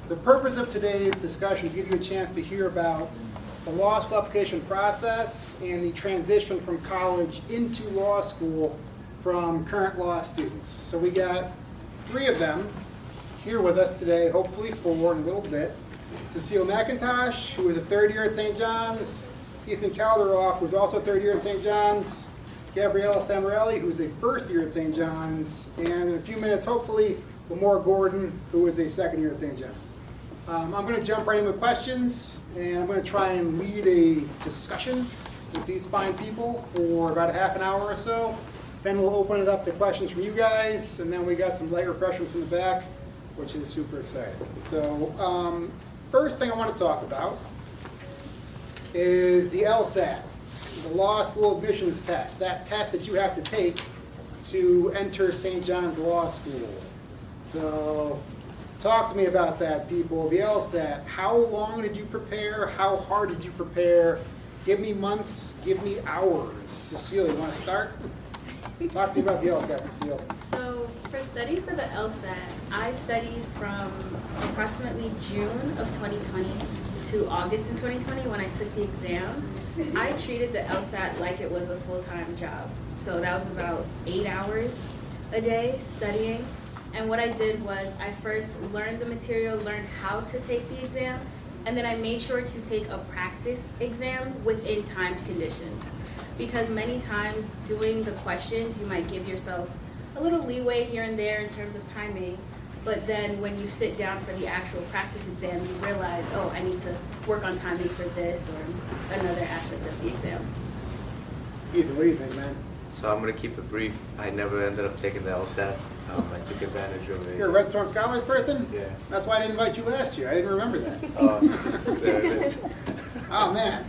The purpose of today's discussion is to give you a chance to hear about the law school application process and the transition from college into law school from current law students. So we got 3 of them here with us today, hopefully 4 in a little bit. Cecile McIntosh, who is a 3rd year at St. John's, Ethan Calderoff, who is also a 3rd year at St. John's, Gabriella Samarelli, who is a 1st year at St. John's, and in a few minutes, hopefully, Lamore Gordon, who is a 2nd year at St. John's. I'm going to jump right in with questions, and I'm going to try and lead a discussion with these fine people for about a half an hour or so. Then we'll open it up to questions from you guys, and then we got some light refreshments in the back, which is super exciting. So first thing I want to talk about is the LSAT, the Law School Admissions Test, that test that you have to take to enter St. John's Law School. So talk to me about that, people. The LSAT, how long did you prepare? How hard did you prepare? Give me months, give me hours. Cecile, you want to start? Talk to me about the LSAT, Cecile. So for studying for the LSAT, I studied from approximately June of 2020 to August in 2020 when I took the exam. I treated the LSAT like it was a full-time job. So that was about 8 hours a day studying. And what I did was I first learned the material, learned how to take the exam, and then I made sure to take a practice exam within timed conditions. Because many times doing the questions, you might give yourself a little leeway here and there in terms of timing, but then when you sit down for the actual practice exam, you realize, oh, I need to work on timing for this or another aspect of the exam. Ethan, what do you think, man? So I'm going to keep it brief. I never ended up taking the LSAT. I took advantage of it. You're a Red Storm Scholars person? Yeah. That's why I didn't invite you last year. I didn't remember that. There it is. Oh, man.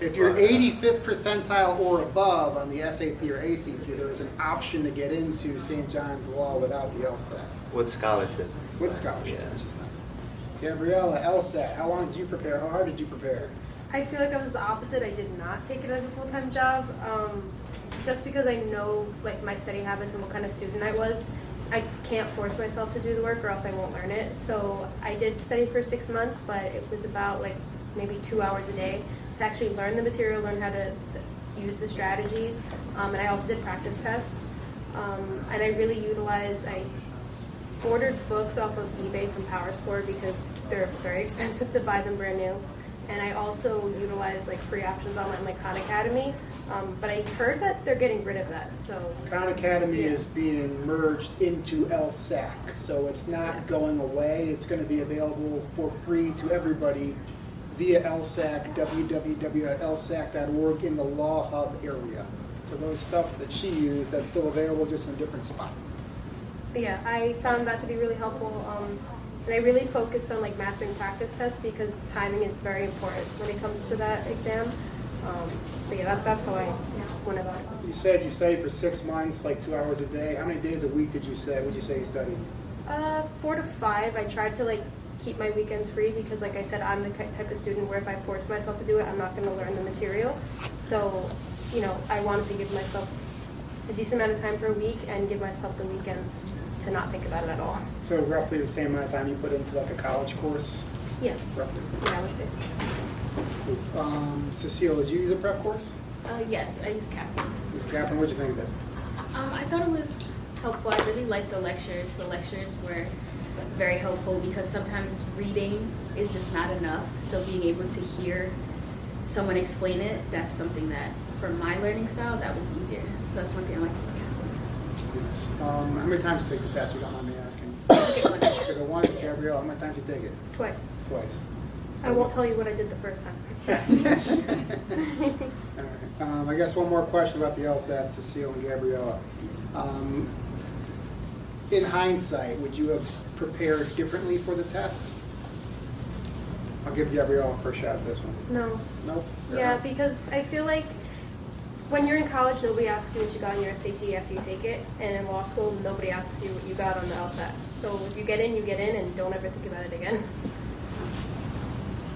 If you're 85th percentile or above on the SAT or ACT, there is an option to get into St. John's Law without the LSAT. With scholarship. With scholarship, Yeah. which is nice. Gabriella, LSAT, how long did you prepare? How hard did you prepare? I feel like I was the opposite. I did not take it as a full-time job. Just because I know like my study habits and what kind of student I was, I can't force myself to do the work or else I won't learn it. So I did study for 6 months, but it was about like maybe 2 hours a day to actually learn the material, learn how to use the strategies. And I also did practice tests. And I really utilized, I ordered books off of eBay from PowerScore because they're very expensive to buy them brand new. And I also utilized like free options online like Khan Academy. But I heard that they're getting rid of that, so. Khan Academy is being merged into LSAC, so it's not going away. It's going to be available for free to everybody via LSAC, www.lsac.org in the Law Hub area. So those stuff that she used, that's still available, just in a different spot. But yeah, I found that to be really helpful. And I really focused on like mastering practice tests because timing is very important when it comes to that exam. But yeah, that's how I went about it. You said you studied for 6 months, like 2 hours a day. How many days a week would you say you studied? 4 to 5. I tried to like keep my weekends free because like I said, I'm the type of student where if I force myself to do it, I'm not going to learn the material. So, I wanted to give myself a decent amount of time per week and give myself the weekends to not think about it at all. So roughly the same amount of time you put into like a college course? Yeah. Roughly. Yeah, I would say so. Cecile, did you use a prep course? Yes, I used Kaplan. Ms. Kaplan, what did you think of it? I thought it was helpful. I really liked the lectures. The lectures were very helpful because sometimes reading is just not enough. So being able to hear someone explain it, that's something that, for my learning style, that was easier. So that's one thing I liked about Kaplan. Yes. How many times did you take the test? You don't mind me asking. Okay, once. Took it once. Gabrielle, how many times did you take it? Twice. Twice. I won't tell you what I did the first time. All right. I guess one more question about the LSAT, Cecile and Gabriella. In hindsight, would you have prepared differently for the test? I'll give Gabriella a first shot at this one. No. Nope? Yeah, because I feel like when you're in college, nobody asks you what you got on your SAT after you take it, and in law school, nobody asks you what you got on the LSAT. So if you get in, and don't ever think about it again.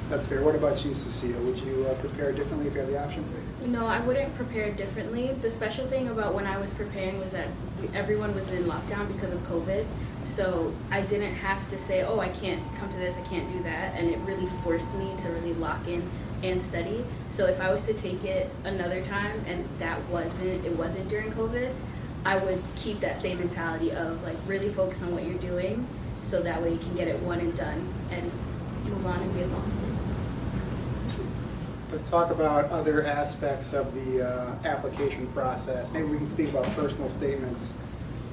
That's fair. What about you, Cecile? Would you prepare differently if you had the option? No, I wouldn't prepare differently. The special thing about when I was preparing was that everyone was in lockdown because of COVID. So I didn't have to say, oh, I can't come to this, I can't do that. And it really forced me to really lock in and study. So if I was to take it another time and it wasn't during COVID, I would keep that same mentality of like really focus on what you're doing so that way you can get it one and done and move on and be a law student. Let's talk about other aspects of the application process. Maybe we can speak about personal statements.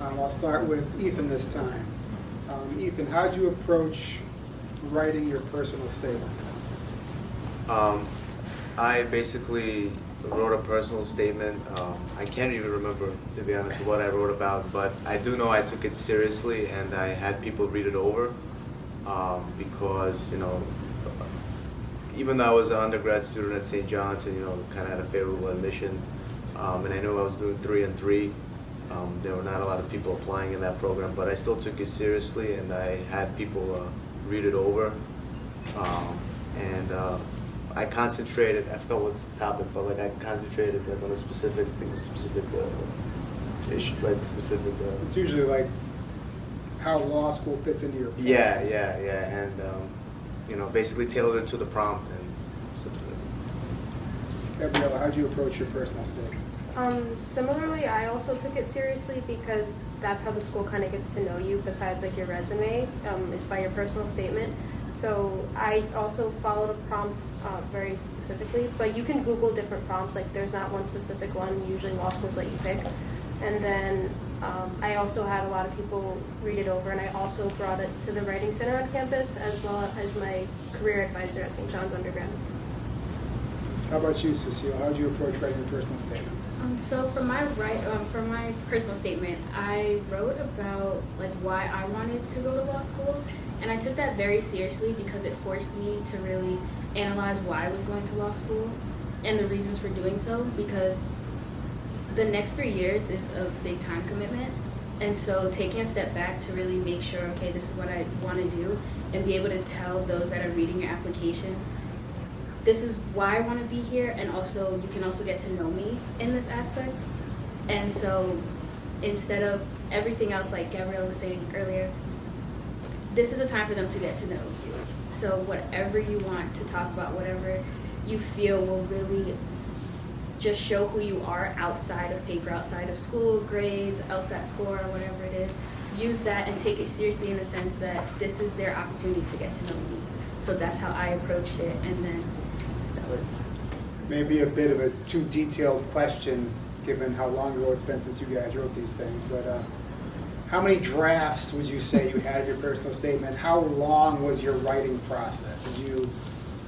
I'll start with Ethan this time. Ethan, how did you approach writing your personal statement? I basically wrote a personal statement. I can't even remember, to be honest, what I wrote about, but I do know I took it seriously and I had people read it over because, even though I was an undergrad student at St. John's and, kind of had a favorable admission, and I knew I was doing 3 and 3, there were not a lot of people applying in that program, but I still took it seriously and I had people read it over. I concentrated, I forgot what's the topic, but like I concentrated on a specific thing, issue, like specific. It's usually like how law school fits into your plan. Yeah, and basically tailored it to the prompt and stuff like that. Gabriella, how did you approach your personal statement? Similarly, I also took it seriously because that's how the school kind of gets to know you besides like your resume, is by your personal statement. So I also followed a prompt very specifically, but you can Google different prompts, like there's not one specific one, usually law schools let you pick. And then I also had a lot of people read it over, and I also brought it to the Writing Center on campus as well as my career advisor at St. John's undergrad. So how about you, Cecile? How did you approach writing your personal statement? So for my personal statement, I wrote about like why I wanted to go to law school, and I took that very seriously because it forced me to really analyze why I was going to law school and the reasons for doing so, because the next 3 years is a big time commitment. And so taking a step back to really make sure, okay, this is what I want to do, and be able to tell those that are reading your application, this is why I want to be here, and also you can also get to know me in this aspect. And so instead of everything else, like Gabrielle was saying earlier, this is a time for them to get to know you. So whatever you want to talk about, whatever you feel will really just show who you are outside of paper, outside of school, grades, LSAT score, whatever it is, use that and take it seriously in the sense that this is their opportunity to get to know me. So that's how I approached it, and then that was... Maybe a bit of a too detailed question, given how long ago it's been since you guys wrote these things, but how many drafts would you say you had of your personal statement? How long was your writing process? Did you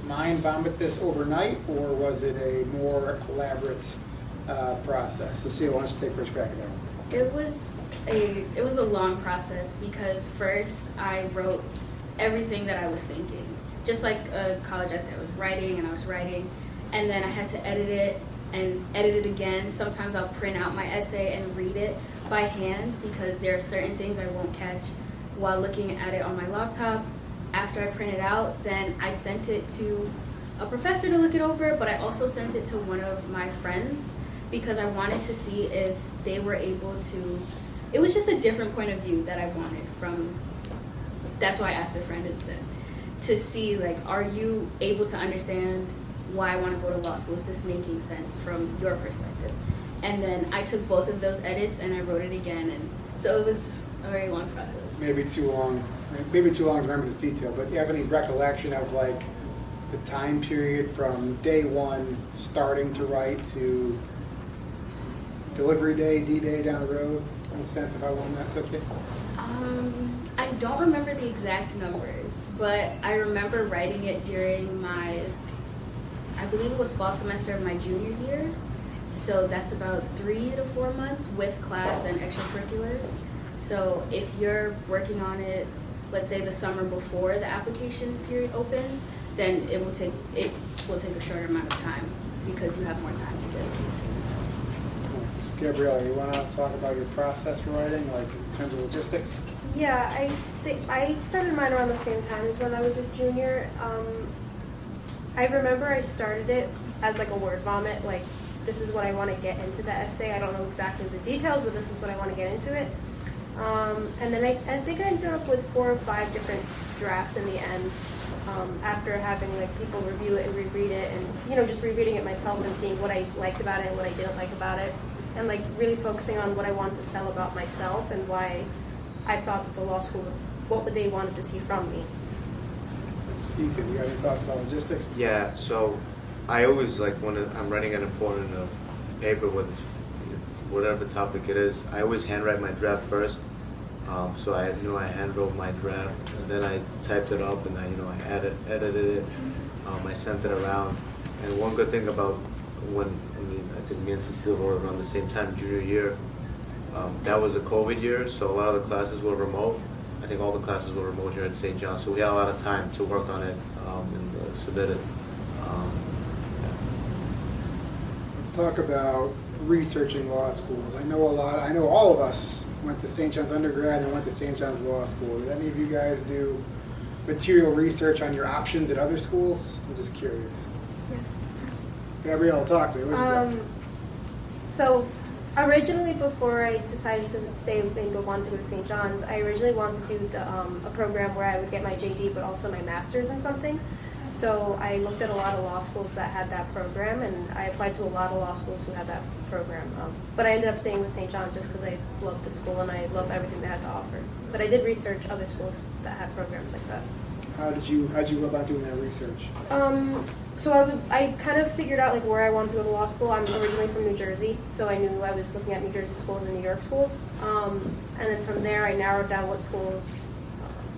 mind vomit this overnight, or was it a more elaborate process? Cecile, why don't you take first crack at that one? It was a long process because first I wrote everything that I was thinking. Just like college essay, I was writing, and then I had to edit it and edit it again. Sometimes I'll print out my essay and read it by hand because there are certain things I won't catch while looking at it on my laptop. After I print it out, then I sent it to a professor to look it over, but I also sent it to one of my friends because I wanted to see if they were able to, it was just a different point of view that I wanted from, that's why I asked a friend instead, to see like, are you able to understand why I want to go to law school? Is this making sense from your perspective? And then I took both of those edits and I wrote it again, and so it was a very long process. Maybe too long to remember this detail, but do you have any recollection of like the time period from day one starting to write to delivery day, D-Day down the road? Any sense of how long that took you? I don't remember the exact numbers, but I remember writing it during my, I believe it was fall semester of my junior year. So that's about 3 to 4 months with class and extracurriculars. So if you're working on it, let's say the summer before the application period opens, then it will take a shorter amount of time because you have more time to dedicate to it. Gabrielle, you want to talk about your process for writing, like in terms of logistics? Yeah, I started mine around the same time as when I was a junior. I remember I started it as like a word vomit, like this is what I want to get into the essay. I don't know exactly the details, but this is what I want to get into it. And then I think I ended up with 4 or 5 different drafts in the end, after having like people review it and reread it, and just rereading it myself and seeing what I liked about it and what I didn't like about it, and like really focusing on what I wanted to sell about myself and why I thought that the law school, what would they wanted to see from me. Ethan, you got any thoughts about logistics? Yeah, so I always like when I'm writing an important paper with whatever topic it is, I always handwrite my draft first. So I handwrote my draft, and then I typed it up, and I edited it. I sent it around. And one good thing about I think me and Cecile were around the same time, junior year. That was a COVID year, so a lot of the classes were remote. I think all the classes were remote here at St. John's, so we had a lot of time to work on it and submit it. Let's talk about researching law schools. I know all of us went to St. John's undergrad and went to St. John's Law School. Did any of you guys do material research on your options at other schools? I'm just curious. Yes. Gabrielle, talk to me. What did you do? So originally, before I decided to stay and want to go to St. John's, I originally wanted to do a program where I would get my JD but also my master's in something. So I looked at a lot of law schools that had that program, and I applied to a lot of law schools who had that program. But I ended up staying with St. John's just because I loved the school and I loved everything they had to offer. But I did research other schools that had programs like that. How'd you go about doing that research? So I kind of figured out like where I wanted to go to law school. I'm originally from New Jersey, so I knew I was looking at New Jersey schools and New York schools. And then from there, I narrowed down what schools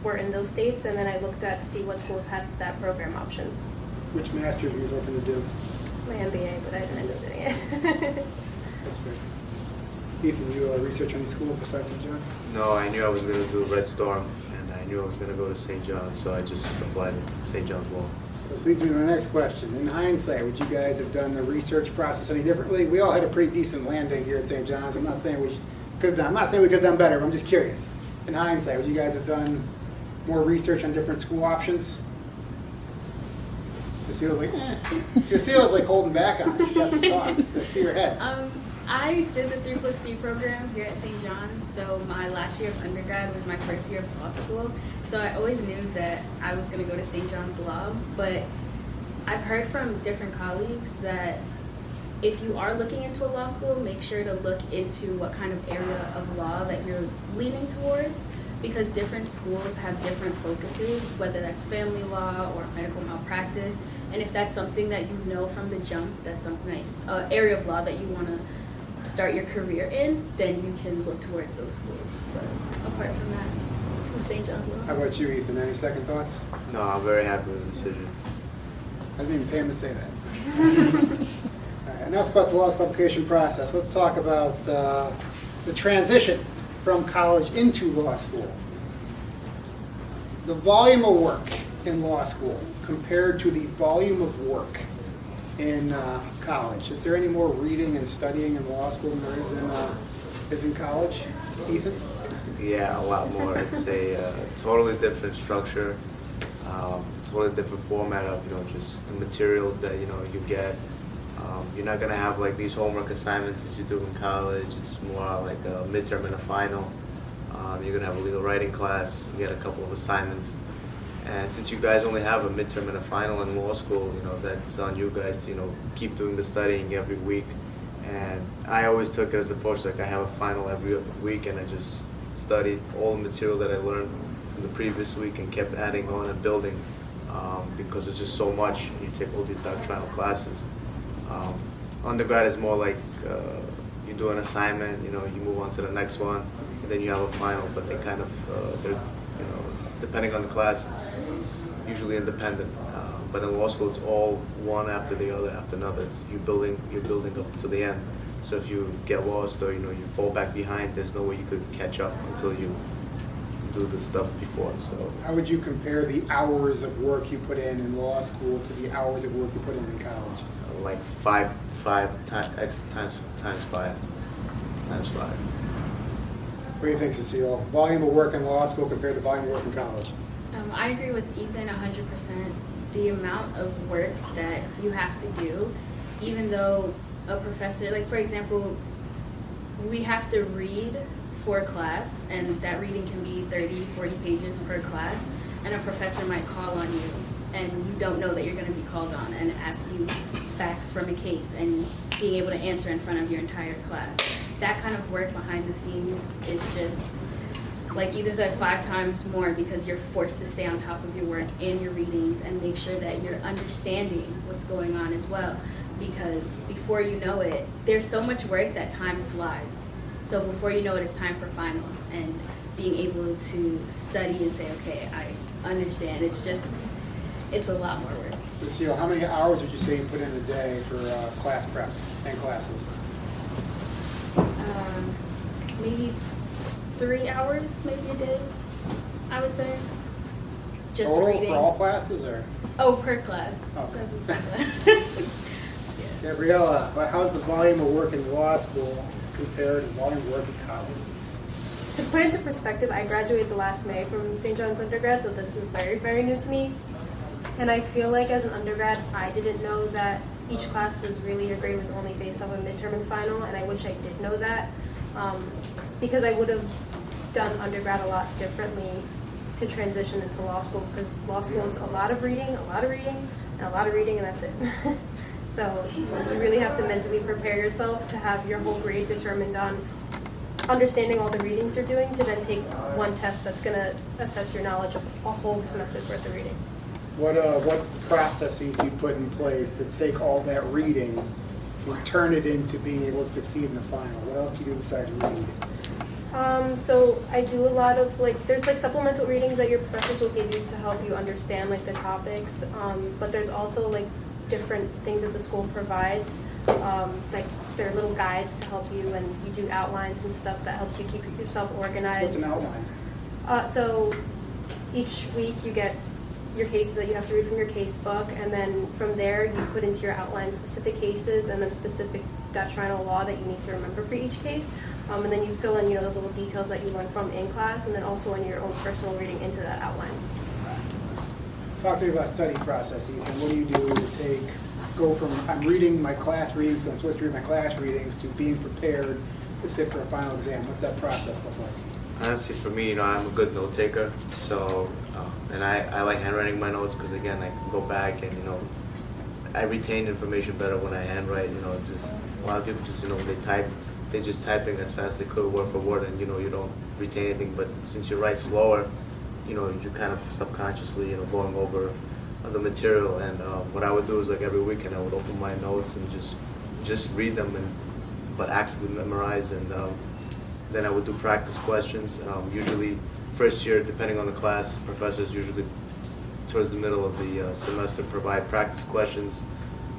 were in those states, and then I looked at to see what schools had that program option. Which master's were you looking to do? My MBA, but I didn't end up doing it. That's fair. Ethan, you research any schools besides St. John's? No, I knew I was going to do Red Storm, and I knew I was going to go to St. John's, so I just applied to St. John's Law. This leads me to my next question. In hindsight, would you guys have done the research process any differently? We all had a pretty decent landing here at St. John's. I'm not saying we could have done better, but I'm just curious. In hindsight, would you guys have done more research on different school options? Cecile's like, Cecile's like holding back on it. She got some thoughts. I see her head. I did the 3+3 program here at St. John's, so my last year of undergrad was my first year of law school. So I always knew that I was going to go to St. John's Law, but I've heard from different colleagues that if you are looking into a law school, make sure to look into what kind of area of law that you're leaning towards, because different schools have different focuses, whether that's family law or medical malpractice. And if that's something that you know from the jump, that's something that, area of law that you want to start your career in, then you can look towards those schools. But apart from that, to St. John's Law. How about you, Ethan? Any second thoughts? No, I'm very happy with the decision. I didn't even pay him to say that. All right, enough about the law school application process. Let's talk about the transition from college into law school. The volume of work in law school compared to the volume of work in college. Is there any more reading and studying in law school than there is in college? Ethan? Yeah, a lot more. It's a totally different structure, totally different format of just the materials that you get. You're not gonna have like these homework assignments as you do in college. It's more like a midterm and a final. You're gonna have a legal writing class. You get a couple of assignments, and since you guys only have a midterm and a final in law school, that's on you guys to keep doing the studying every week. And I always took it as an approach like I have a final every week, and I just studied all the material that I learned from the previous week and kept adding on and building because it's just so much. You take all these doctrinal classes. Undergrad is more like you do an assignment, you move on to the next one, and then you have a final. But they kind of, they're, depending on the class, it's usually independent. But in law school, it's all one after the other after another. It's you're building up to the end. So if you get lost or you fall back behind, there's no way you could catch up until you do the stuff before. So How would you compare the hours of work you put in law school to the hours of work you put in college? like five times five. What do you think, Cecile? Volume of work in law school compared to volume of work in college? I agree with Ethan 100%. The amount of work that you have to do, even though a professor, like for example, we have to read for class, and that reading can be 30, 40 pages per class, and a professor might call on you, and you don't know that you're going to be called on and ask you facts from a case, and being able to answer in front of your entire class. That kind of work behind the scenes is just, like Edith said, 5 times more, because you're forced to stay on top of your work and your readings and make sure that you're understanding what's going on as well. Because before you know it, there's so much work that time flies. So before you know it, it's time for finals, and being able to study and say, okay, I understand. It's a lot more work. Cecile, how many hours would you say you put in a day for class prep and classes? Maybe 3 hours, maybe a day, I would say. Just Total reading. for all classes, or? Oh, per class. Okay. That'd be per class. Gabriella, how's the volume of work in law school compared to volume of work in college? To put into perspective, I graduated the last May from St. John's undergrad, so this is very, very new to me. And I feel like as an undergrad, I didn't know that each class was really, your grade was only based off a midterm and final, and I wish I did know that, because I would have done undergrad a lot differently to transition into law school, because law school is a lot of reading, and a lot of reading, and that's it. So you really have to mentally prepare yourself to have your whole grade determined on understanding all the readings you're doing, to then take one test that's going to assess your knowledge of a whole semester's worth of reading. What processes you put in place to take all that reading and turn it into being able to succeed in the final? What else do you do besides read? So I do a lot of there's supplemental readings that your professors will give you to help you understand the topics, but there's also different things that the school provides, there are little guides to help you, and you do outlines and stuff that helps you keep yourself organized. What's an outline? So each week you get your cases that you have to read from your case book, and then from there you put into your outline specific cases and then specific doctrinal law that you need to remember for each case, and then you fill in the little details that you learn from in class, and then also in your own personal reading into that outline. Talk to me about study process, Ethan. What do you do to go from I'm reading my class readings, so I'm supposed to read my class readings, to being prepared to sit for a final exam? What's that process look like? Honestly, for me, I'm a good note taker. So, and I like handwriting my notes, because again, I can go back and I retain information better when I handwrite. Just a lot of people just they're just typing as fast as they could, word for word, and you don't retain anything. But since you write slower, you kind of subconsciously, going over the material. And what I would do is every weekend I would open my notes and just read them, but actively memorize. And then I would do practice questions. Usually, first year, depending on the class, professors usually towards the middle of the semester provide practice questions.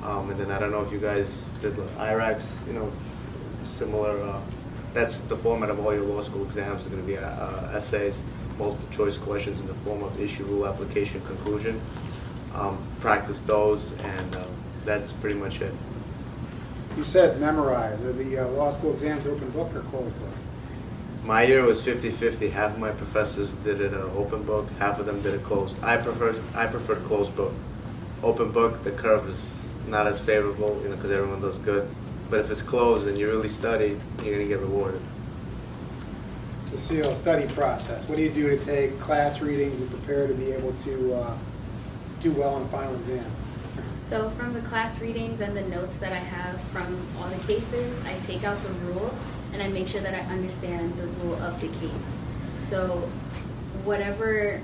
And then I don't know if you guys did IRACs, similar. That's the format of all your law school exams. Are going to be essays, multiple choice questions in the form of issue, rule, application, conclusion. Practice those, and that's pretty much it. You said memorize. Are the law school exams open book or closed book? My year was 50-50. Half of my professors did it in an open book, half of them did it closed. I preferred closed book. Open book, the curve is not as favorable, because everyone does good. But if it's closed and you really study, you're going to get rewarded. Cecile, study process. What do you do to take class readings and prepare to be able to do well on the final exam? So from the class readings and the notes that I have from all the cases, I take out the rule and I make sure that I understand the rule of the case. So whatever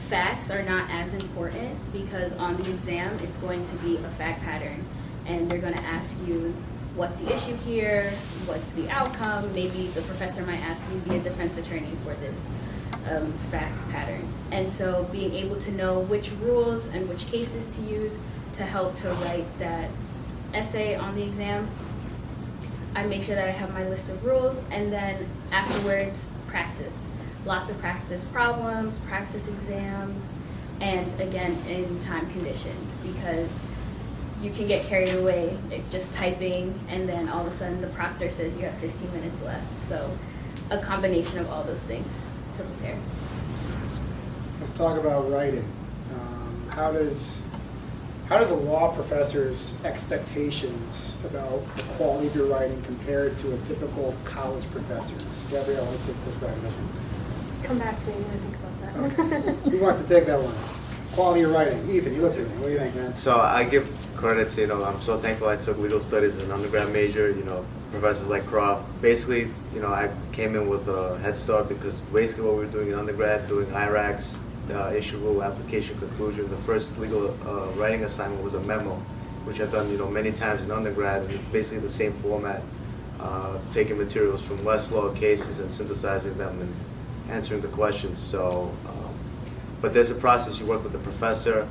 facts are not as important, because on the exam it's going to be a fact pattern, and they're going to ask you, what's the issue here, what's the outcome. Maybe the professor might ask you to be a defense attorney for this fact pattern. And so being able to know which rules and which cases to use to help to write that essay on the exam, I make sure that I have my list of rules, and then afterwards, practice. Lots of practice problems, practice exams, and again, in time conditions, because you can get carried away just typing, and then all of a sudden the proctor says you have 15 minutes left. So a combination of all those things to prepare. Let's talk about writing. How does How does a law professor's expectations about the quality of your writing compare to a typical college professor's? Gabrielle, I'll take this back. Come back to me when I think about that. Who wants to take that one? Quality of writing. Ethan, you looked at me. What do you think, man? So I give credit to, I'm so thankful I took legal studies as an undergrad major, professors like Croft. Basically, I came in with a head start because basically what we were doing in undergrad, doing IRACs, issue rule, application, conclusion. The first legal writing assignment was a memo, which I've done, many times in undergrad, and it's basically the same format, taking materials from Westlaw cases and synthesizing them and answering the questions. So, but there's a process. You work with the professor.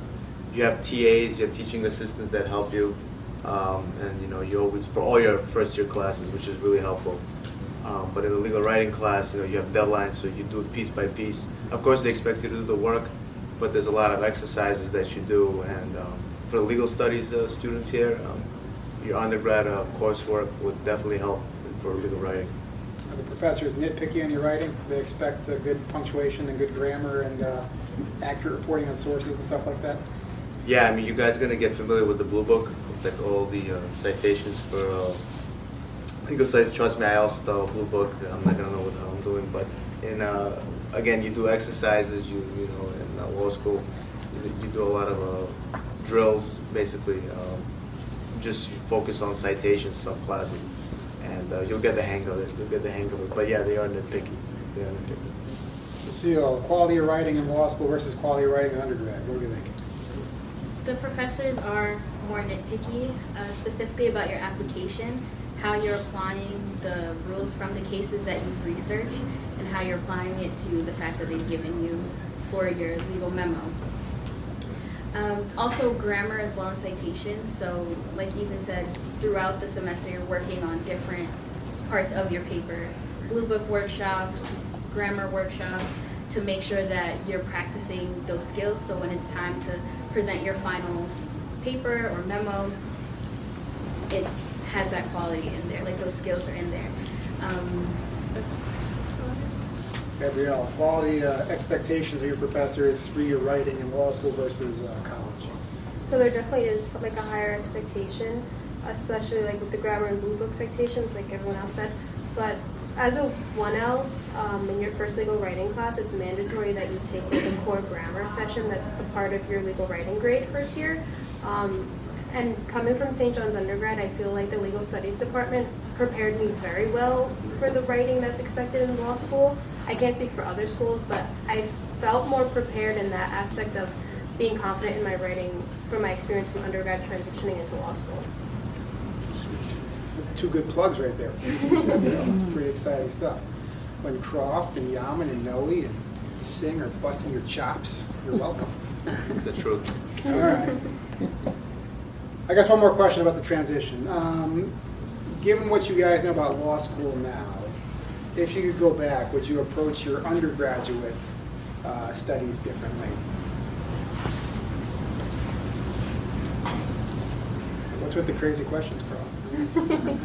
You have TAs, you have teaching assistants that help you, and you always, for all your first year classes, which is really helpful. But in the legal writing class, you have deadlines, so you do it piece by piece. Of course, they expect you to do the work, but there's a lot of exercises that you do. And for the legal studies students here, your undergrad coursework would definitely help for legal writing. Are the professors nitpicky on your writing? They expect good punctuation and good grammar and accurate reporting on sources and stuff like that? Yeah, you guys are going to get familiar with the Blue Book. It's like all the citations for legal studies. Trust me, I also know Blue Book. I'm not going to know what I'm doing, but again, you do exercises. In law school, you do a lot of drills, basically. Just focus on citations, some classes, and you'll get the hang of it. But yeah, they are nitpicky. Cecile, quality of writing in law school versus quality of writing in undergrad. What do you think? The professors are more nitpicky, specifically about your application, how you're applying the rules from the cases that you've researched, and how you're applying it to the facts that they've given you for your legal memo. Also grammar as well as citations. So like Ethan said, throughout the semester you're working on different parts of your paper. Blue Book workshops, grammar workshops, to make sure that you're practicing those skills, so when it's time to present your final paper or memo, it has that quality in there, like those skills are in there. Gabrielle, quality expectations of your professors for your writing in law school versus college? So there definitely is like a higher expectation, especially like with the grammar and Blue Book citations, like everyone else said. But as a 1L, in your first legal writing class, it's mandatory that you take like a core grammar session that's a part of your legal writing grade first year. And coming from St. John's undergrad, I feel like the legal studies department prepared me very well for the writing that's expected in law school. I can't speak for other schools, but I felt more prepared in that aspect of being confident in my writing from my experience from undergrad transitioning into law school. That's two good plugs right there. That's pretty exciting stuff. When Croft and Yaman and Noe and Singh are busting your chops, you're welcome. It's the truth. All right. I guess one more question about the transition. Given what you guys know about law school now, if you could go back, would you approach your undergraduate studies differently? What's with the crazy questions, Croft?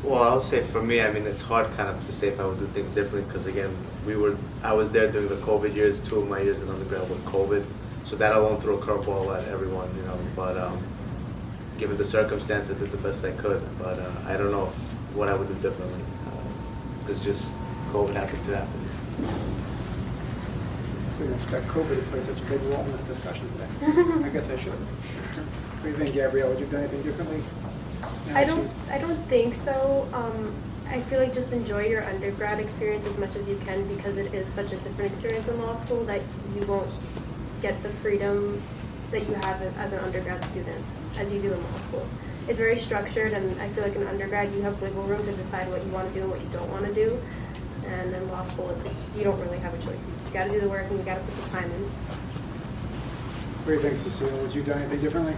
Well, I'll say for me, it's hard kind of to say if I would do things differently because again, I was there during the COVID years. 2 of my years in undergrad with COVID, so that alone threw a curveball at everyone, But given the circumstances, I did the best I could. But I don't know what I would do differently because just COVID happened to happen. We didn't expect COVID to play such a big role in this discussion today. I guess I should. What do you think, Gabrielle? Would you have done anything differently? I don't think so. I feel like just enjoy your undergrad experience as much as you can because it is such a different experience in law school that you won't get the freedom that you have as an undergrad student as you do in law school. It's very structured, and I feel like in undergrad you have wiggle room to decide what you want to do and what you don't want to do. And in law school, you don't really have a choice. You got to do the work and you got to put the time in. What do you think, Cecile? Would you have done anything differently?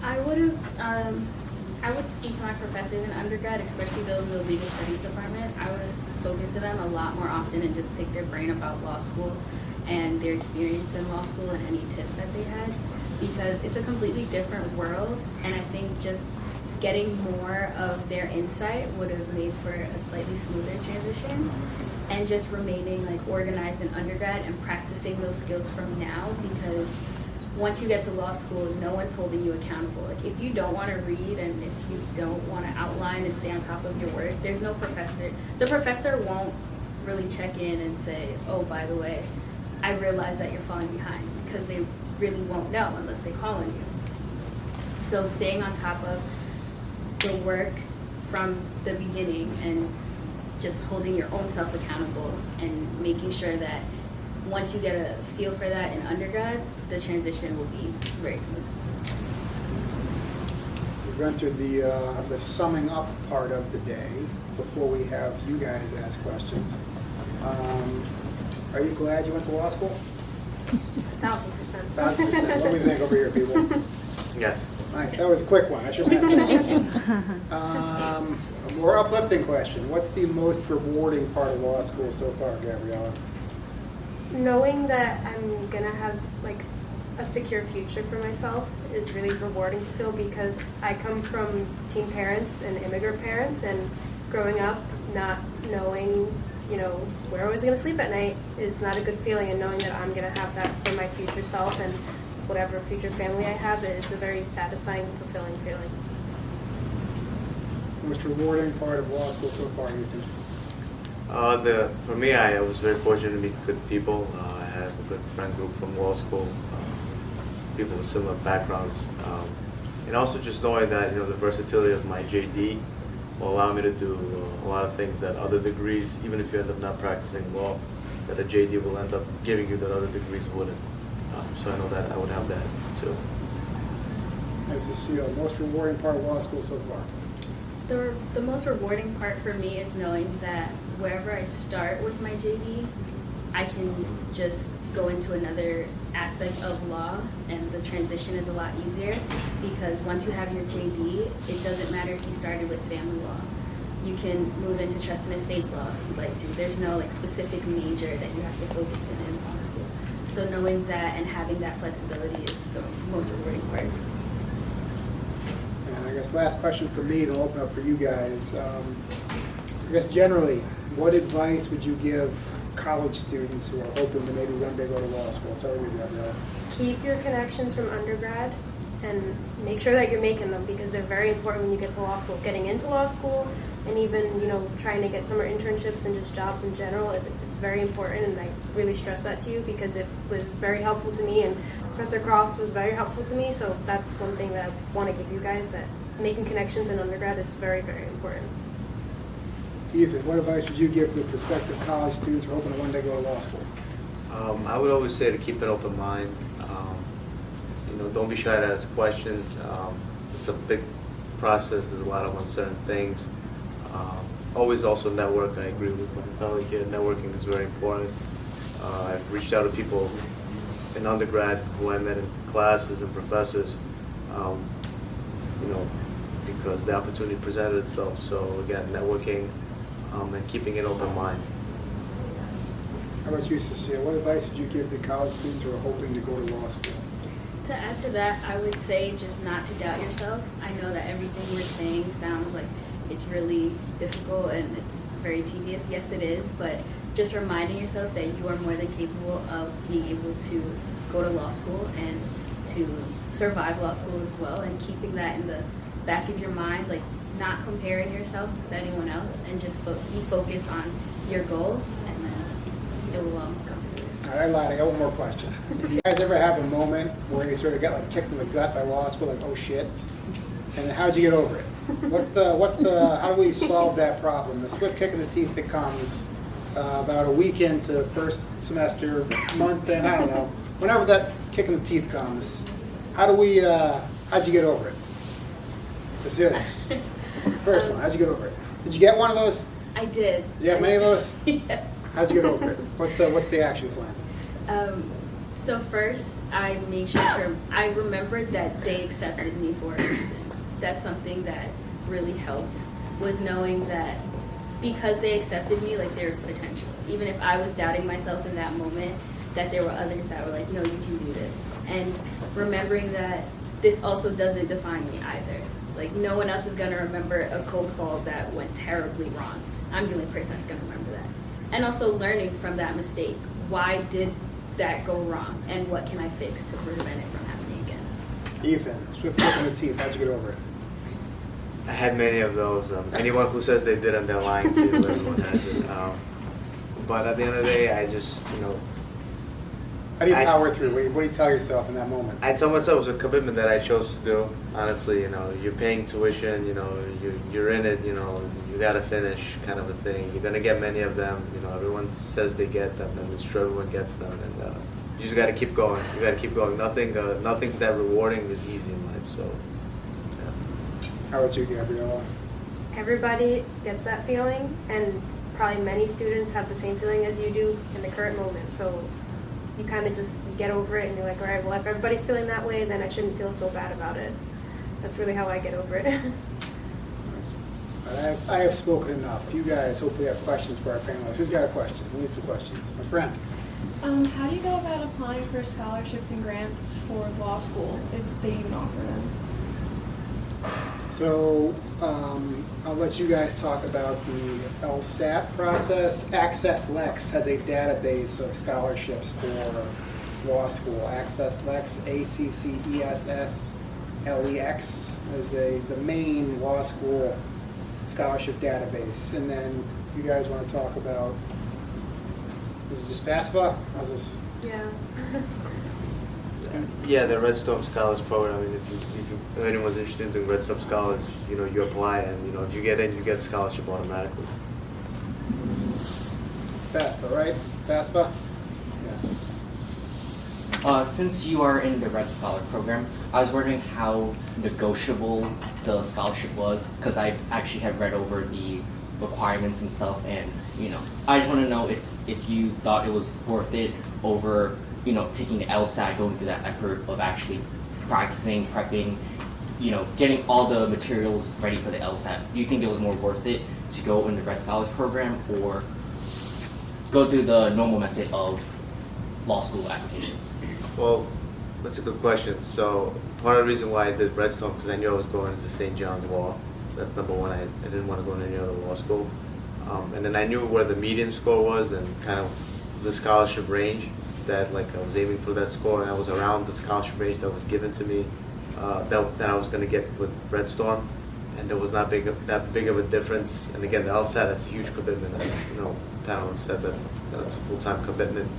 I would speak to my professors in undergrad, especially those in the legal studies department. I would have spoken to them a lot more often and just picked their brain about law school and their experience in law school and any tips that they had, because it's a completely different world, and I think just getting more of their insight would have made for a slightly smoother transition, and just remaining like organized in undergrad and practicing those skills from now, because once you get to law school, no one's holding you accountable. Like if you don't want to read and if you don't want to outline and stay on top of your work, there's no professor. The professor won't really check in and say, oh, by the way, I realize that you're falling behind, because they really won't know unless they call on you. So staying on top of the work from the beginning and just holding your own self accountable and making sure that once you get a feel for that in undergrad, the transition will be very smooth. We've entered the summing up part of the day before we have you guys ask questions. Are you glad you went to law school? 1,000%. 1,000%. What do we think over here, people? Yes. Nice. That was a quick one. I should have asked that question. A more uplifting question. What's the most rewarding part of law school so far, Gabriella? Knowing that I'm gonna have like a secure future for myself is really rewarding to feel, because I come from teen parents and immigrant parents, and growing up not knowing, you know, where I was gonna sleep at night is not a good feeling, and knowing that I'm gonna have that for my future self and whatever future family I have is a very satisfying and fulfilling feeling. Most rewarding part of law school so far, Ethan? For me, I was very fortunate to meet good people. I had a good friend group from law school, people with similar backgrounds, and also just knowing that, you know, the versatility of my JD will allow me to do a lot of things that other degrees, even if you end up not practicing law, that a JD will end up giving you that other degrees wouldn't. So I know that I would have that too. Nice to see you. Most rewarding part of law school so far? The most rewarding part for me is knowing that wherever I start with my JD, I can just go into another aspect of law, and the transition is a lot easier, because once you have your JD, it doesn't matter if you started with family law. You can move into trust and estates law if you'd like to. There's no like specific major that you have to focus in law school. So knowing that and having that flexibility is the most rewarding part. And I guess last question for me to open up for you guys. I guess generally, what advice would you give college students who are hoping to maybe one day go to law school? Sorry to Gabriella. Keep your connections from undergrad and make sure that you're making them, because they're very important when you get to law school. Getting into law school and even, you know, trying to get summer internships and just jobs in general, it's very important, and I really stress that to you because it was very helpful to me, and Professor Croft was very helpful to me, so that's one thing that I want to give you guys, that making connections in undergrad is very, very important. Ethan, what advice would you give to prospective college students who are hoping to one day go to law school? I would always say to keep an open mind. You know, don't be shy to ask questions. It's a big process. There's a lot of uncertain things. Always also network. I agree with my colleague here. Networking is very important. I've reached out to people in undergrad who I met in classes and professors, you know, because the opportunity presented itself. So again, networking and keeping an open mind. How about you, Cecilia? What advice would you give to college students who are hoping to go to law school? To add to that, I would say just not to doubt yourself. I know that everything we're saying sounds like it's really difficult and it's very tedious. Yes, it is, but just reminding yourself that you are more than capable of being able to go to law school and to survive law school as well, and keeping that in the back of your mind, like not comparing yourself to anyone else, and just be focused on your goal, and then it will come together. All right, I lied. I got one more question. You guys ever have a moment where you sort of got like kicked in the gut by law school, like, oh shit? And how'd you get over it? How do we solve that problem? The swift kick in the teeth that comes about a week into first semester, month in, I don't know, whenever that kick in the teeth comes, how'd you get over it? Cecilia, first one, how'd you get over it? Did you get one of those? I did. Did you have many of those? Yes. How'd you get over it? What's the action plan? So first, I made sure I remembered that they accepted me for a reason. That's something that really helped, was knowing that because they accepted me, like there's potential. Even if I was doubting myself in that moment, that there were others that were like, no, you can do this. And remembering that this also doesn't define me either. Like no one else is gonna remember a cold call that went terribly wrong. I'm the only person that's gonna remember that. And also learning from that mistake. Why did that go wrong, and what can I fix to prevent it from happening again? Ethan, swift kick in the teeth, how'd you get over it? I had many of those. Anyone who says they didn't, they're lying to you. Everyone has it. But at the end of the day, I just, How do you I- power through? What do you tell yourself in that moment? I tell myself it was a commitment that I chose to do. Honestly, you're paying tuition, you're in it, you gotta finish, kind of a thing. You're gonna get many of them. Everyone says they get them, and it's true, everyone gets them, and you just gotta keep going. You gotta keep going. Nothing's that rewarding is easy in life. So, yeah. How about you, Gabriella? Everybody gets that feeling, and probably many students have the same feeling as you do in the current moment. So you kind of just get over it and you're like, all right, well, if everybody's feeling that way, then I shouldn't feel so bad about it. That's really how I get over it. I have spoken enough. You guys hopefully have questions for our panelists. Who's got a question? We need some questions. My friend. How do you go about applying for scholarships and grants for law school, if they even offer them? So I'll let you guys talk about the LSAT process. Access Lex has a database of scholarships for law school. Access Lex, ACCESSLEX, is the main law school scholarship database. And then you guys want to talk about, is it just FAFSA? How's this? Yeah. Yeah, the Redstone Scholars Program. I mean, if anyone's interested in Redstone Scholars, you apply, and if you get in, you get a scholarship automatically. FAFSA, right? FAFSA? Yeah. Since you are in the Red Scholar program, I was wondering how negotiable the scholarship was, because I actually have read over the requirements and stuff, and I just want to know if you thought it was worth it over taking the LSAT, going through that effort of actually practicing, prepping, getting all the materials ready for the LSAT. Do you think it was more worth it to go in the Red Scholars program or go through the normal method of law school applications? Well, that's a good question. So part of the reason why I did Redstone, because I knew I was going into St. John's Law. That's number one. I didn't want to go to any other law school. And then I knew where the median score was and kind of the scholarship range that I was aiming for that score, and I was around the scholarship range that was given to me that I was going to get with Redstorm, and there was not that big of a difference. And again, the LSAT, that's a huge commitment. As panelists said, that's a full-time commitment.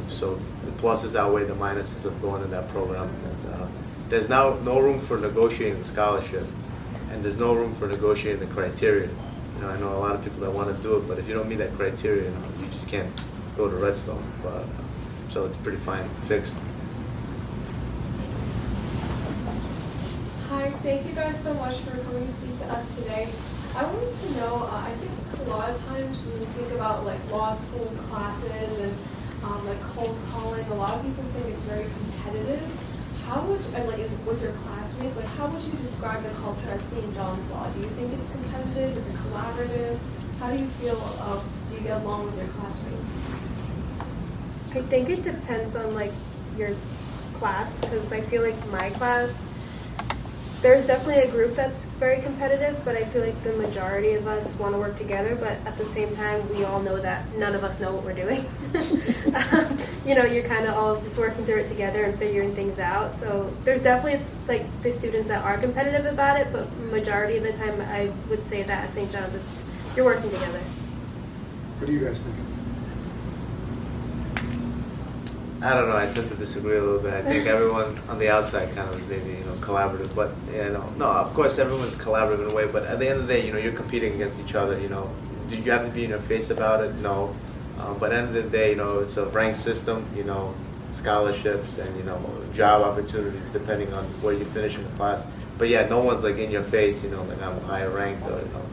So the pluses outweigh the minuses of going in that program. And there's now no room for negotiating the scholarship, and there's no room for negotiating the criteria. I know a lot of people that want to do it, but if you don't meet that criteria, you just can't go to Redstone. But so it's pretty fine, fixed. Hi, thank you guys so much for coming to speak to us today. I wanted to know, I think a lot of times when you think about law school classes and cold calling, a lot of people think it's very competitive. How would, with your classmates, how would you describe the culture at St. John's Law? Do you think it's competitive? Is it collaborative? How do you feel, do you get along with your classmates? I think it depends on your class, because I feel like my class, there's definitely a group that's very competitive, but I feel like the majority of us want to work together, but at the same time, we all know that none of us know what we're doing. You're kind of all just working through it together and figuring things out. So there's definitely the students that are competitive about it, but majority of the time, I would say that at St. John's, you're working together. What do you guys think? I don't know. I tend to disagree a little bit. I think everyone on the outside kind of is maybe collaborative, but no. Of course, everyone's collaborative in a way. But at the end of the day, you're competing against each other. Do you have to be in your face about it? No. But at the end of the day, it's a ranked system. Scholarships and job opportunities depending on where you finish in the class. But yeah, no one's in your face. I'm higher ranked or no.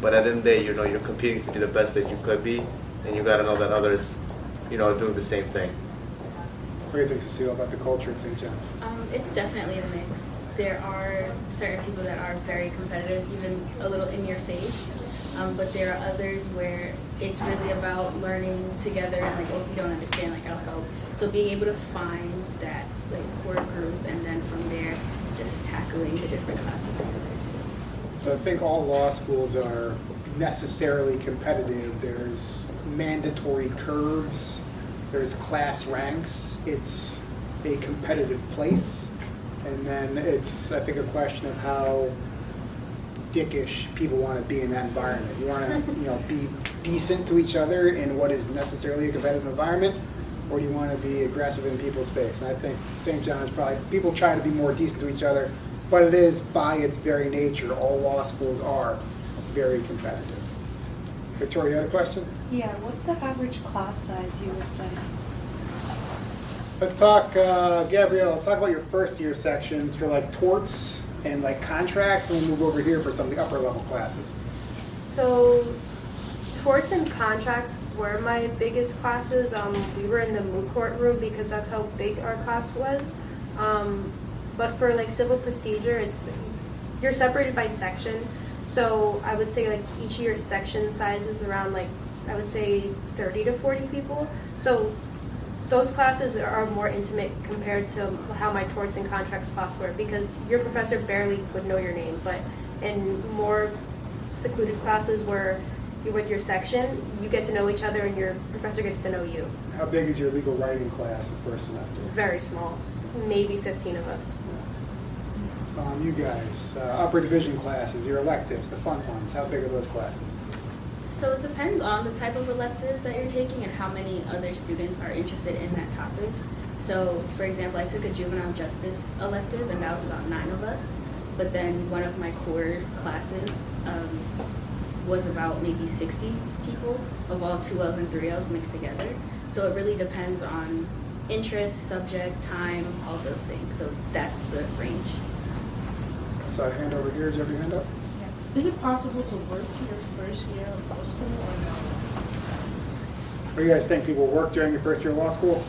But at the end of the day, you're competing to be the best that you could be, and you got to know that others, are doing the same thing. What do you think, Cecile, about the culture at St. John's? It's definitely a mix. There are certain people that are very competitive, even a little in your face. But there are others where it's really about learning together and if you don't understand, I'll help. So being able to find that core group and then from there just tackling the different classes together. So I think all law schools are necessarily competitive. There's mandatory curves. there's class ranks, it's a competitive place. And then it's, I think, a question of how dickish people want to be in that environment. You want to, be decent to each other in what is necessarily a competitive environment, or do you want to be aggressive in people's face? And I think St. John's probably, people try to be more decent to each other, but it is, by its very nature, all law schools are very competitive. Victoria, you had a question? Yeah, what's the average class size you would say? Let's talk, Gabrielle, talk about your first year sections for like torts and like contracts, and then move over here for some of the upper level classes. So, torts and contracts were my biggest classes. We were in the moot court room because that's how big our class was. But for like civil procedure, you're separated by section. So I would say like each of your section size is around like, I would say 30 to 40 people. So those classes are more intimate compared to how my torts and contracts class were, because your professor barely would know your name. But in more secluded classes where you're with your section, you get to know each other and your professor gets to know you. How big is your legal writing class the first semester? Very small, maybe 15 of us. You guys, upper division classes, your electives, the fun ones, how big are those classes? So it depends on the type of electives that you're taking and how many other students are interested in that topic. So, for example, I took a juvenile justice elective, and that was about 9 of us. But then one of my core classes was about maybe 60 people of all 2Ls and 3Ls mixed together. So it really depends on interest, subject, time, all those things. So that's the range. So hand over here, do you have your hand up? Is it possible to work your first year of law school or no? What do you guys think? People work during your first year of law school?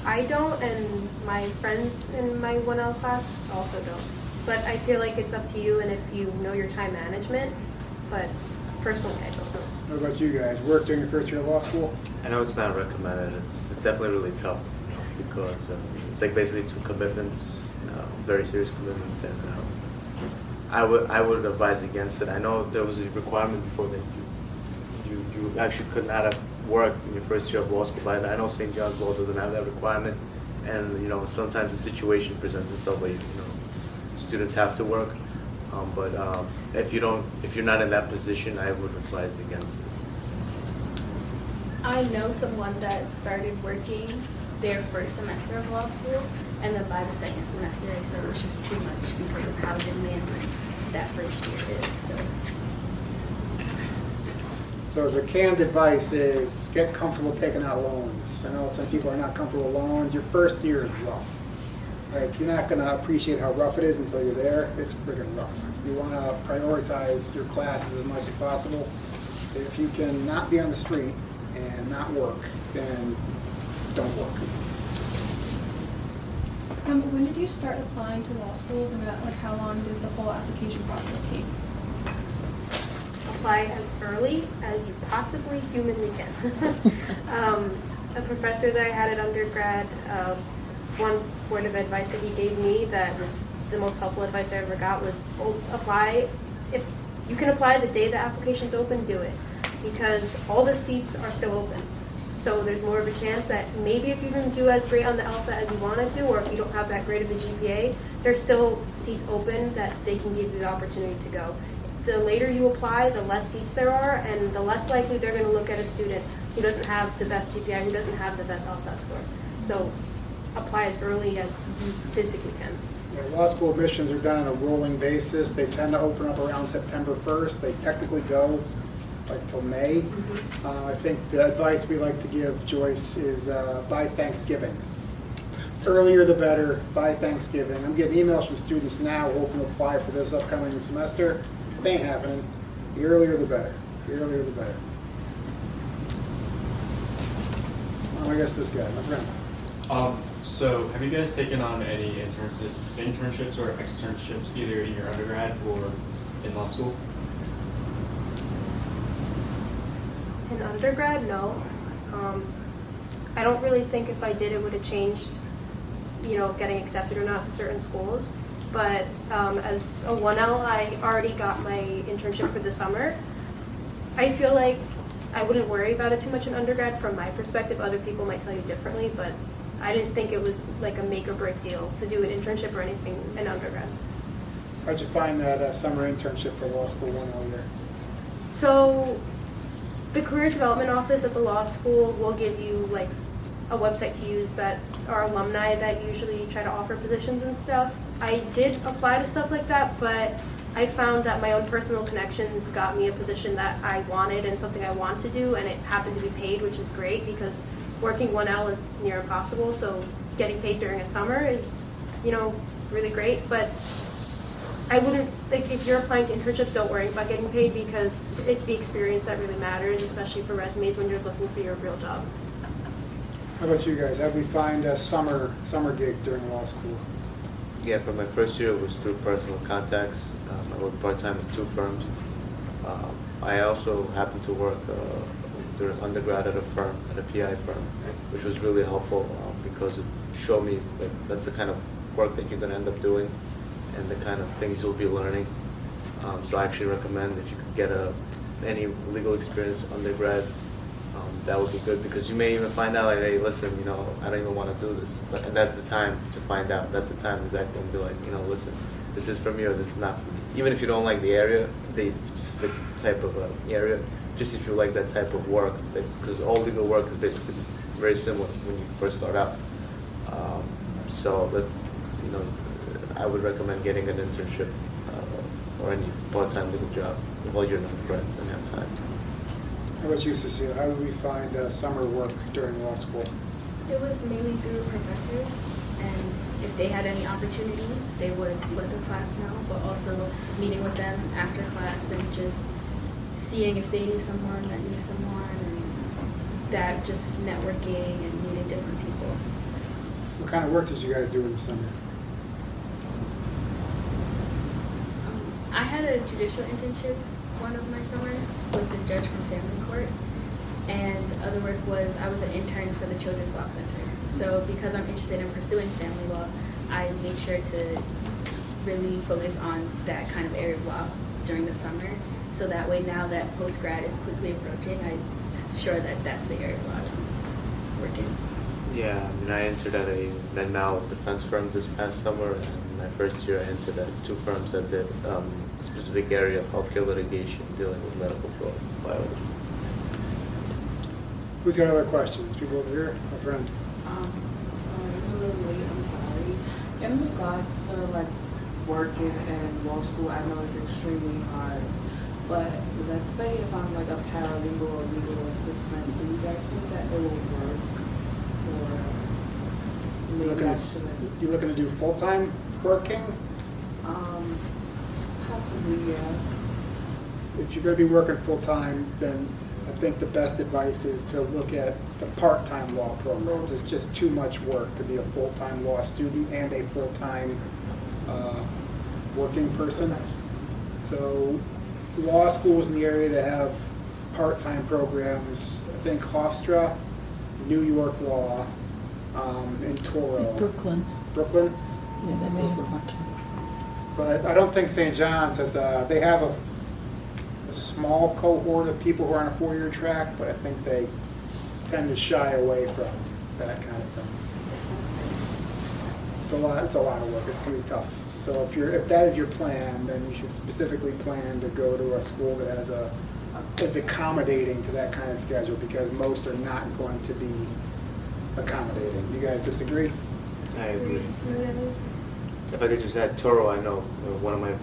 I don't, and my friends in my 1L class also don't. But I feel like it's up to you and if you know your time management. But personally, I don't know. What about you guys? Work during your first year of law school? I know it's not recommended. It's definitely really tough because it's like basically 2 commitments, very serious commitments, and I would advise against it. I know there was a requirement before that you actually could not have worked in your first year of law school, but I know St. John's Law doesn't have that requirement, and sometimes the situation presents itself where students have to work. But if you're not in that position, I would advise against it. I know someone that started working their first semester of law school, and then by the second semester they said it was just too much because of how demanding that first year is. So the canned advice is get comfortable taking out loans. I know some people are not comfortable with loans. Your first year is rough. Like, you're not going to appreciate how rough it is until you're there. It's friggin' rough. You want to prioritize your classes as much as possible. If you can not be on the street and not work, then don't work. When did you start applying to law schools, and how long did the whole application process take? Apply as early as you possibly humanly can. A professor that I had at undergrad, one word of advice that he gave me that was the most helpful advice I ever got was apply. If you can apply the day the application's open, do it, because all the seats are still open. So there's more of a chance that maybe if you didn't do as great on the LSAT as you wanted to, or if you don't have that great of a GPA, there's still seats open that they can give you the opportunity to go. The later you apply, the less seats there are, and the less likely they're going to look at a student who doesn't have the best GPA, who doesn't have the best LSAT score. So apply as early as you physically can. Yeah, law school admissions are done on a rolling basis. They tend to open up around September 1st. They technically go like till May. I think the advice we like to give, Joyce, is by Thanksgiving. Earlier the better, by Thanksgiving. I'm getting emails from students now hoping to apply for this upcoming semester. It ain't happening. The earlier the better. The earlier the better. Well, I guess this guy, my friend. So have you guys taken on any internships or externships either in your undergrad or in law school? In undergrad, no. I don't really think if I did it would have changed, getting accepted or not to certain schools. But as a 1L, I already got my internship for the summer. I feel like I wouldn't worry about it too much in undergrad from my perspective. Other people might tell you differently, but I didn't think it was like a make or break deal to do an internship or anything in undergrad. How'd you find that summer internship for law school one all year? So the career development office at the law school will give you like a website to use that are alumni that usually try to offer positions and stuff. I did apply to stuff like that, but I found that my own personal connections got me a position that I wanted and something I want to do, and it happened to be paid, which is great because working 1L is near impossible, so getting paid during a summer is, really great. But I wouldn't, like, if you're applying to internships, don't worry about getting paid because it's the experience that really matters, especially for resumes when you're looking for your real job. How about you guys? How did we find summer gigs during law school? Yeah, for my first year, it was through personal contacts. I worked part-time at 2 firms. I also happened to work during undergrad at a firm, at a PI firm, which was really helpful because it showed me that that's the kind of work that you're going to end up doing and the kind of things you'll be learning. So I actually recommend if you could get any legal experience undergrad, that would be good because you may even find out like, hey, listen, I don't even want to do this. And that's the time to find out. That's the time exactly to be like, listen, this is for me or this is not for me. Even if you don't like the area, the specific type of area, just if you like that type of work, because all legal work is basically very similar when you first start out. So that's, I would recommend getting an internship or any part-time legal job while you're in undergrad and have time. How about you, Cecile? How did we find summer work during law school? It was mainly through professors, and if they had any opportunities, they would let the class know, but also meeting with them after class and just seeing if they knew someone that knew someone, and that just networking and meeting different people. What kind of work did you guys do in the summer? I had a judicial internship one of my summers with the judge from family court, and other work was I was an intern for the Children's Law Center. So because I'm interested in pursuing family law, I made sure to really focus on that kind of area of law during the summer. So that way now that post-grad is quickly approaching, I'm sure that that's the area of law I'm working. Yeah, I entered at a med-mal defense firm this past summer, and my first year I entered at 2 firms that did a specific area of healthcare litigation dealing with medical fraud biology. Who's got other questions? People over here? My friend. Sorry, I'm a little late. I'm sorry. In regards to like working in law school, I know it's extremely hard. But let's say if I'm like a paralegal or legal assistant, do you guys think that it will work? Or maybe I shouldn't? You looking to do full-time working? Possibly, yeah. If you're going to be working full-time, then I think the best advice is to look at the part-time law programs. It's just too much work to be a full-time law student and a full-time working person. So law schools in the area that have part-time programs, I think Hofstra, New York Law, and Toro. Brooklyn. Brooklyn? Yeah, they may have part-time. But I don't think St. John's has, they have a small cohort of people who are on a 4-year track, but I think they tend to shy away from that kind of thing. It's a lot of work. It's going to be tough. So if that is your plan, then you should specifically plan to go to a school that is accommodating to that kind of schedule, because most are not going to be accommodating. You guys disagree? I agree. If I could just add Toro, I know one of my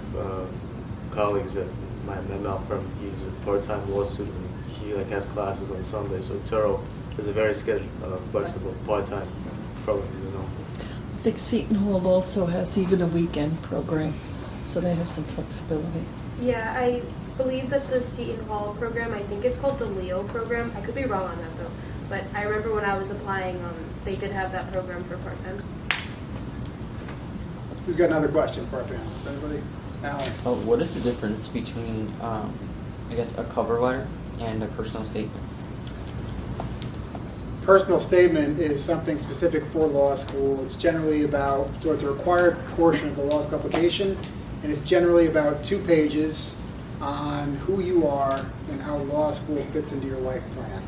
colleagues at my med-mal firm, he's a part-time law student. He has classes on Sunday. So Toro is a very flexible part-time program, I think Seton Hall also has even a weekend program, so they have some flexibility. Yeah, I believe that the Seton Hall program, I think it's called the Leo program. I could be wrong on that though, but I remember when I was applying, they did have that program for part-time. Who's got another question for our panelists? Anybody? Alan? What is the difference between, I guess, a cover letter and a personal statement? Personal statement is something specific for law school. It's generally about, so it's a required portion of the law school application, and it's generally about 2 pages. on who you are and how law school fits into your life plan,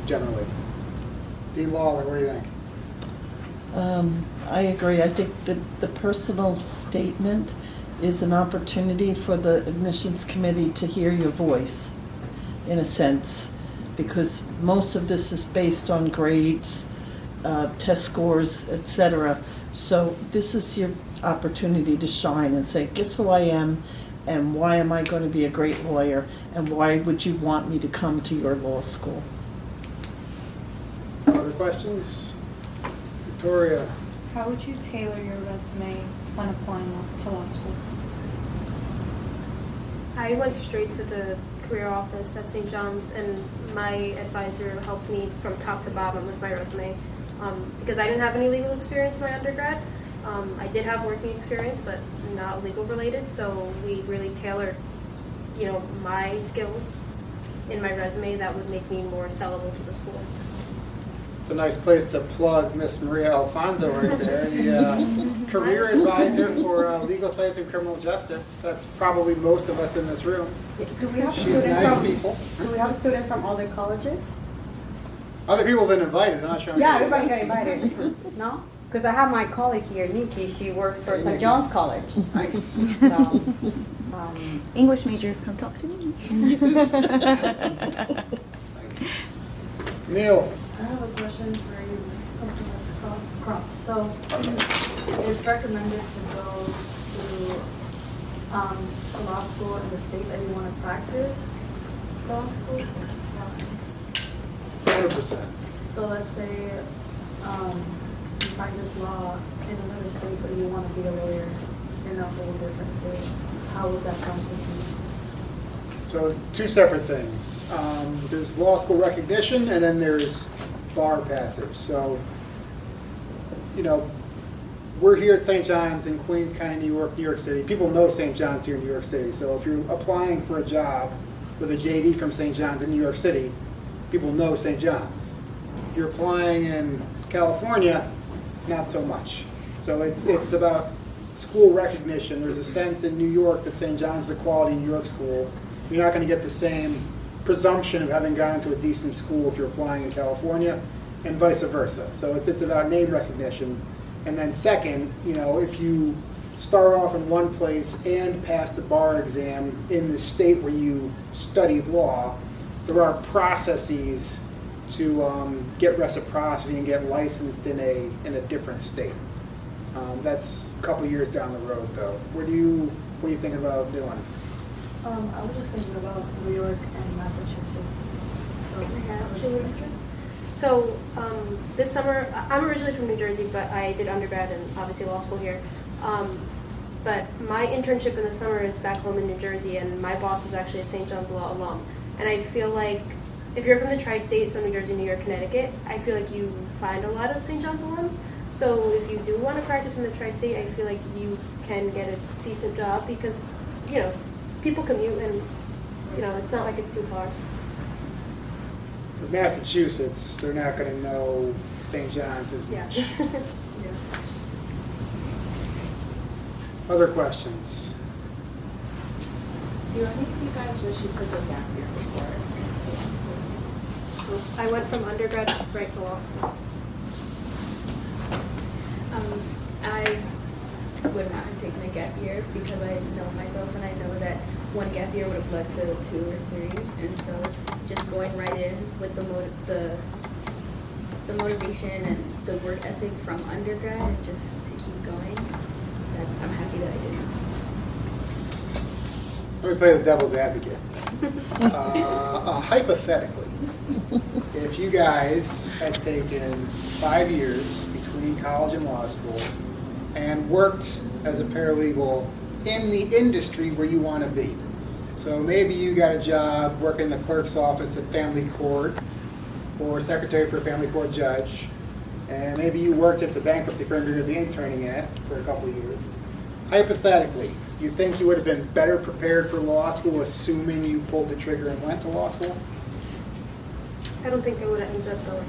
generally. Dean Lawler, what do you think? I agree. I think that the personal statement is an opportunity for the admissions committee to hear your voice, in a sense, because most of this is based on grades, test scores, etc. So this is your opportunity to shine and say, guess who I am, and why am I going to be a great lawyer, and why would you want me to come to your law school? Other questions? Victoria? How would you tailor your resume when applying to law school? I went straight to the career office at St. John's, and my advisor helped me from top to bottom with my resume because I didn't have any legal experience in my undergrad. I did have working experience, but not legal related, so we really tailored, my skills in my resume that would make me more sellable to the school. It's a nice place to plug Miss Maria Alfonso right there, the career advisor for legal studies and criminal justice. That's probably most of us in this room. Do we have She's students nice from? people. Do we have students from other colleges? Other people have been invited, I'm not sure. Yeah, everybody got invited. No? Because I have my colleague here, Nikki. She works for Hey, St. Nikki. John's College. Nice. So, English majors, come talk to me. Nice. Neil? I have a question for you, Ms. Crop. So, it's recommended to go to a law school in the state that you want to practice law school? 100%. So let's say you practice law in another state, but you want to be a lawyer in a whole different state. How would that constitute? So two separate things. There's law school recognition, and then there's bar passage. So, we're here at St. John's in Queens County, New York City. People know St. John's here in New York City. So if you're applying for a job with a JD from St. John's in New York City, people know St. John's. If you're applying in California, not so much. So it's about school recognition. There's a sense in New York that St. John's is a quality New York school. You're not going to get the same presumption of having gone to a decent school if you're applying in California, and vice versa. So it's about name recognition. And then second, if you start off in one place and pass the bar exam in the state where you studied law, there are processes to get reciprocity and get licensed in a different state. That's a couple years down the road, though. What are you thinking about doing? I was just thinking about New York and Massachusetts. So this summer, I'm originally from New Jersey, but I did undergrad and obviously law school here. But my internship in the summer is back home in New Jersey, and my boss is actually a St. John's Law alum. And I feel like if you're from the tri-state, so New Jersey, New York, Connecticut, I feel like you find a lot of St. John's alums. So if you do want to practice in the tri-state, I feel like you can get a decent job because, people commute and, it's not like it's too far. With Massachusetts, they're not going to know St. John's as much. Yeah. Other questions? Do any of you guys wish you took a gap year before? I went from undergrad right to law school. I would not have taken a gap year because I know myself and I know that one gap year would have led to 2 or 3, and so just going right in with the motivation and the work ethic from undergrad and just to keep going, I'm happy that I did. Let me play the devil's advocate. Hypothetically, if you guys had taken 5 years between college and law school and worked as a paralegal in the industry where you want to be. So maybe you got a job working in the clerk's office at family court or secretary for a family court judge, and maybe you worked at the bankruptcy firm you're going to be interning at for a couple of years. Hypothetically, you think you would have been better prepared for law school assuming you pulled the trigger and went to law school? I don't think I would have ended up going.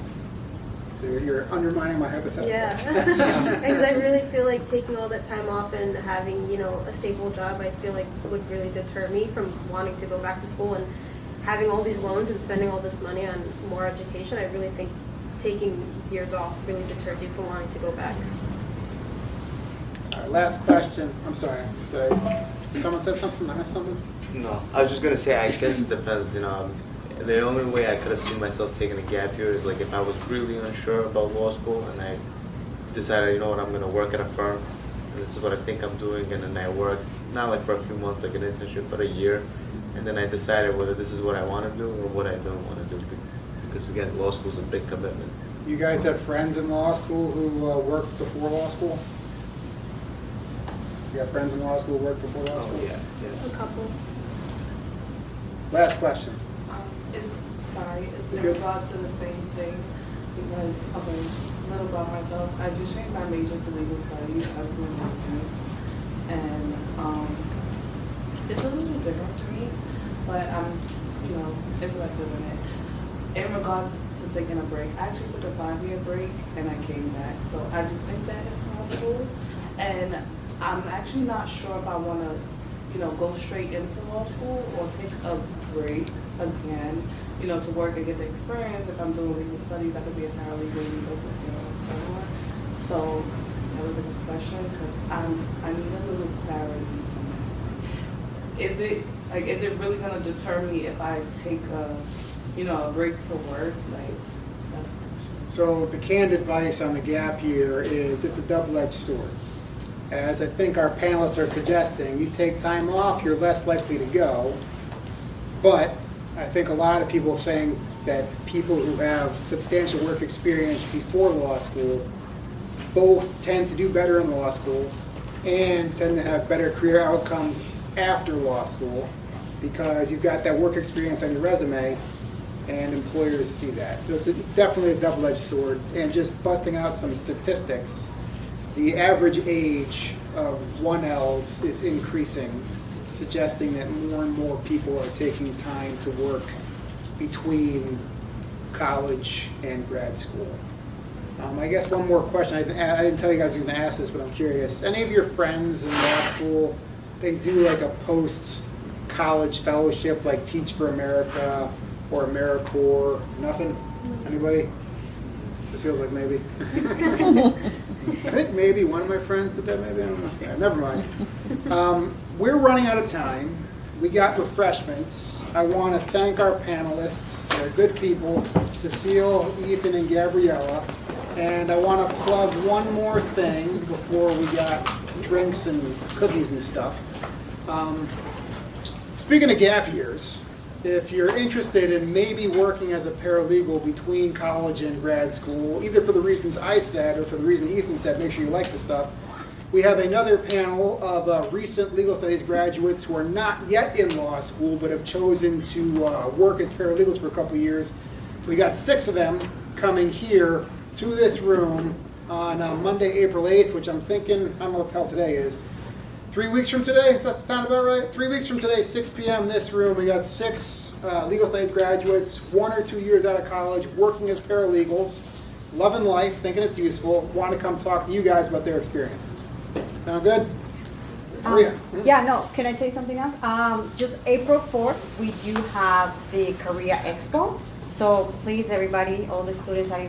So you're undermining my hypothetical. Yeah, because I really feel like taking all that time off and having, you know, a stable job, I feel like would really deter me from wanting to go back to school, and having all these loans and spending all this money on more education. I really think taking years off really deters you from wanting to go back. All right, last question. I'm sorry. Someone said something? I missed something? No, I was just gonna say, I guess it depends, you know. The only way I could have seen myself taking a gap year is like if I was really unsure about law school and I decided, you know what, I'm gonna work at a firm and this is what I think I'm doing, and then I work, not like for a few months like an internship, but a year, and then I decided whether this is what I want to do or what I don't want to do, because again, law school is a big commitment. You guys have friends in law school who worked before law school? You have friends in law school who worked before law school? Oh, yeah. A couple. Last question. It's You in good? regards to the same thing, because of a little about myself. I just changed my major to legal studies. I was doing business, and it's a little different for me, but I'm, you know, interested in it. In regards to taking a break, I actually took a 5-year break and I came back, so I do think that is possible, and I'm actually not sure if I want to, you know, go straight into law school or take a break again, you know, to work and get the experience. If I'm doing legal studies, I could be a paralegal, legal assistant, or so on. So that was a good question, because I need a little clarity. Is it really gonna deter me if I take a, you know, a break to work? Like, that's. So the canned advice on the gap year is it's a double-edged sword. As I think our panelists are suggesting, you take time off, you're less likely to go. But I think a lot of people think that people who have substantial work experience before law school both tend to do better in law school and tend to have better career outcomes after law school, because you've got that work experience on your resume and employers see that. So it's definitely a double-edged sword. And just busting out some statistics, the average age of 1Ls is increasing, suggesting that more and more people are taking time to work between college and grad school. I guess one more question. I didn't tell you guys I was going to ask this, but I'm curious. Any of your friends in law school, they do like a post-college fellowship like Teach for America or AmeriCorps? Nothing? Anybody? Cecile's like, maybe. I think maybe one of my friends did that, maybe, I don't know. Yeah, never mind. We're running out of time. We got refreshments. I want to thank our panelists. They're good people, Cecile, Ethan, and Gabriella. And I want to plug one more thing before we got drinks and cookies and stuff. Speaking of gap years, if you're interested in maybe working as a paralegal between college and grad school, either for the reasons I said or for the reason Ethan said, make sure you like the stuff, we have another panel of recent legal studies graduates who are not yet in law school but have chosen to work as paralegals for a couple years. We got 6 of them coming here to this room on Monday, April 8th, which I'm thinking, I don't know what the hell today is, 3 weeks from today? Does that sound about right? 3 weeks from today, 6 p.m. this room. We got 6 legal studies graduates, 1 or 2 years out of college, working as paralegals, loving life, thinking it's useful, want to come talk to you guys about their experiences. Sound good? Maria? Yeah, no, can I say something else? Just April 4th, we do have the Korea Expo. So please, everybody, all the students are